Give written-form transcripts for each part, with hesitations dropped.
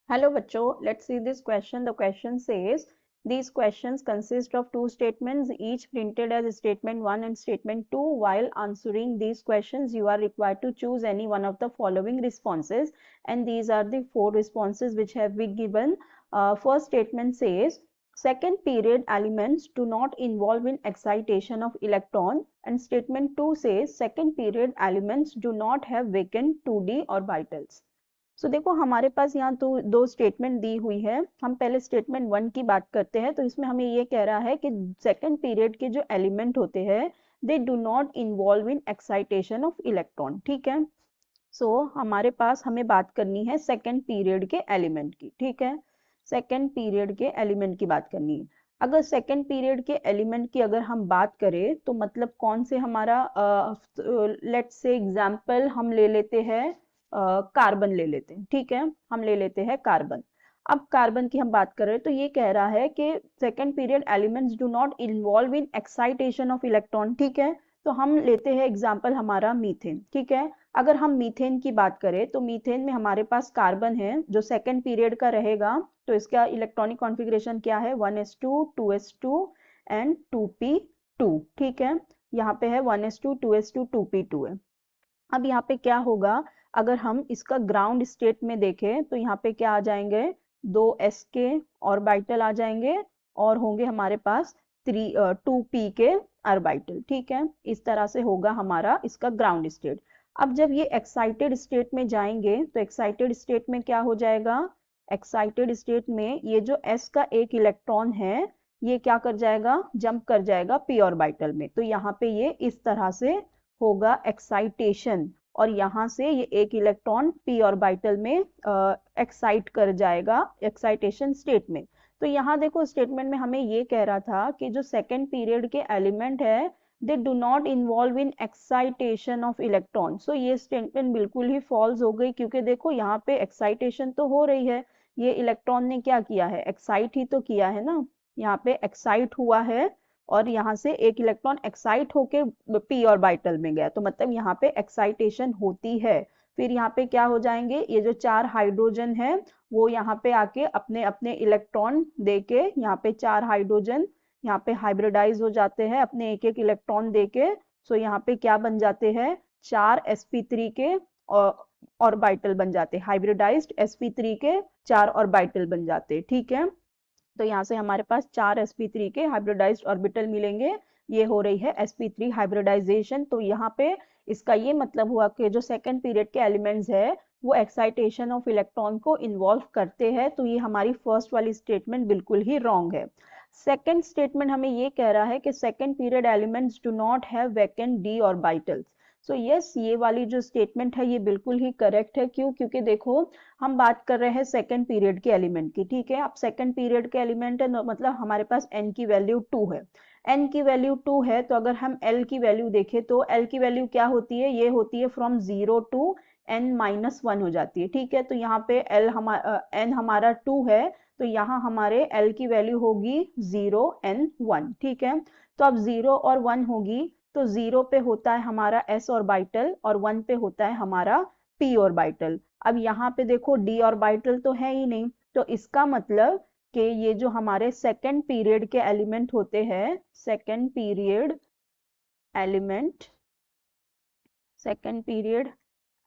Hello bachcho, let's see this question. The question says, these questions consist of two statements, each printed as statement 1 and statement 2. While answering these questions, you are required to choose any one of the following responses. And these are the four responses which have been given. First statement says, second period elements do not involve in excitation of electron. And statement 2 says, second period elements do not have vacant 2d orbitals. सो देखो हमारे पास यहाँ तो दो statement दी हुई है। हम पहले statement 1 की बात करते हैं। तो इसमें हमें ये कह रहा है कि सेकंड पीरियड के जो एलिमेंट होते हैं दे do not involve in excitation of electron. ठीक है, सो हमारे पास हमें बात करनी है सेकंड पीरियड के एलिमेंट की। ठीक है, सेकंड पीरियड के एलिमेंट की बात करनी है। अगर सेकंड पीरियड के एलिमेंट की अगर हम बात करें तो मतलब कौन से हमारा लेट्स से एग्जांपल हम ले लेते हैं, कार्बन ले लेते हैं। ठीक है, हम ले लेते हैं कार्बन। अब कार्बन की हम बात कर रहे हैं तो ये कह रहा है कि second period elements do not involve in excitation of electron. ठीक है, तो हम लेते हैं एग्जांपल हमारा मीथेन। ठीक है, अगर हम मीथेन की बात करें तो मीथेन में हमारे पास कार्बन है जो सेकंड पीरियड का रहेगा। तो इसका इलेक्ट्रॉनिक कॉन्फ़िगरेशन क्या है, 1s2 2s2 एंड 2p2। ठीक है, यहाँ पे है 1s2 2s2 2p2 है। अब यहाँ पे क्या होगा, अगर हम इसका ग्राउंड स्टेट में देखें तो यहाँ पे क्या आ जाएंगे, दो s के ऑर्बिटल आ जाएंगे और होंगे हमारे पास 2p के ऑर्बिटल। ठीक है, इस तरह से होगा हमारा इसका ग्राउंड स्टेट। अब जब ये एक्साइटेड स्टेट में जाएंगे तो एक्साइटेड स्टेट में क्या हो जाएगा, एक्साइटेड स्टेट में ये जो s का एक इलेक्ट्रॉन है ये क्या कर जाएगा, जंप कर जाएगा p ऑर्बिटल में। तो यहाँ पे ये इस तरह से होगा एक्साइटेशन और यहाँ से ये एक इलेक्ट्रॉन p ऑर्बिटल में एक्साइट कर जाएगा एक्साइटेशन स्टेट में। तो यहाँ देखो स्टेटमेंट में हमें ये कह रहा था कि जो सेकंड पीरियड के एलिमेंट है they do not involve in excitation of electron. So ये स्टेटमेंट बिल्कुल ही फॉल्स हो गई, क्योंकि देखो यहाँ पे एक्साइटेशन तो हो रही है, ये इलेक्ट्रॉन ने क्या किया है, एक्साइट ही तो किया है ना। यहाँ पे एक्साइट हुआ है और यहाँ से एक इलेक्ट्रॉन एक्साइट होके p ऑर्बिटल में गया, तो मतलब यहाँ पे एक्साइटेशन होती है। फिर यहाँ पे क्या हो जाएंगे, ये जो चार हाइड्रोजन है वो यहाँ पे आके अपने अपने इलेक्ट्रॉन देके यहाँ पे चार हाइड्रोजन यहाँ पे हाइब्रिडाइज हो जाते हैं अपने एक एक इलेक्ट्रॉन देके। सो यहाँ पे क्या बन जाते हैं, चार sp3 के ऑर्बिटल बन जाते, हाइब्रिडाइज्ड sp3 के चार ऑर्बिटल बन जाते। ठीक है, तो यहाँ से हमारे पास चार sp3 के हाइब्रिडाइज्ड ऑर्बिटल मिलेंगे। ये हो रही है sp3 हाइब्रिडाइजेशन। तो यहाँ पे इसका ये मतलब हुआ कि जो सेकंड पीरियड के एलिमेंट्स है वो एक्साइटेशन ऑफ इलेक्ट्रॉन को इन्वॉल्व करते हैं। तो ये हमारी फर्स्ट वाली स्टेटमेंट बिल्कुल ही रॉन्ग है। सेकंड स्टेटमेंट हमें ये कह रहा है कि second period elements do not have vacant d orbitals. So yes, ये वाली जो स्टेटमेंट है ये बिल्कुल ही करेक्ट है। क्यों, क्योंकि देखो हम बात कर रहे हैं सेकंड पीरियड के एलिमेंट की। ठीक है, अब सेकंड पीरियड के एलिमेंट है मतलब हमारे पास n की वैल्यू 2 है, n की वैल्यू 2 है। तो अगर हम l की वैल्यू देखें तो l की वैल्यू क्या होती है, ये होती है फ्रॉम 0 टू n-1 हो जाती है। ठीक है, तो यहाँ पे n हमारा 2 है तो यहाँ हमारे l की वैल्यू होगी 0 n 1। ठीक है, तो अब 0 और 1 होगी तो 0 पे होता है हमारा s ऑर्बिटल और 1 पे होता है हमारा p ऑर्बिटल। अब यहाँ पे देखो d ऑर्बिटल तो है ही नहीं, तो इसका मतलब कि ये जो हमारे सेकंड पीरियड के एलिमेंट होते हैं, second period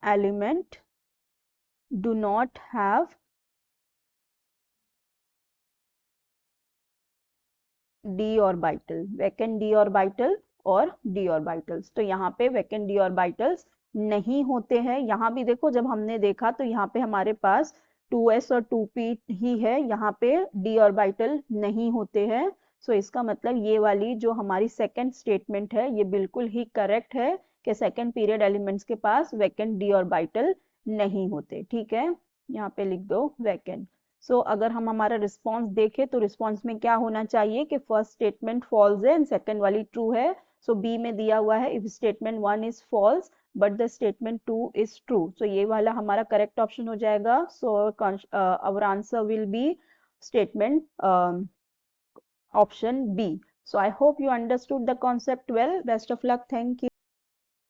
element do not have d orbital, vacant d orbital और d ऑर्बिटल्स। तो यहाँ पे वैकेंट d ऑर्बिटल्स नहीं होते हैं। यहाँ भी देखो जब हमने देखा तो यहाँ पे हमारे पास 2s और 2p ही है, यहाँ पे d ऑर्बिटल नहीं होते हैं। सो इसका मतलब ये वाली जो हमारी सेकंड स्टेटमेंट है ये बिल्कुल ही करेक्ट है कि सेकंड पीरियड एलिमेंट्स के पास वैकेंट d ऑर्बिटल नहीं होते। ठीक है, यहाँ पे लिख दो वैकेंट। सो अगर हम हमारा रिस्पॉन्स देखें तो रिस्पॉन्स में क्या होना चाहिए कि फर्स्ट स्टेटमेंट फॉल्स है एंड सेकंड वाली ट्रू है। सो बी में दिया हुआ है if statement 1 is false but the statement 2 is true. So ये वाला हमारा करेक्ट ऑप्शन हो जाएगा। So our answer will be statement option B. So I hope you understood the concept well. Best of luck. Thank you.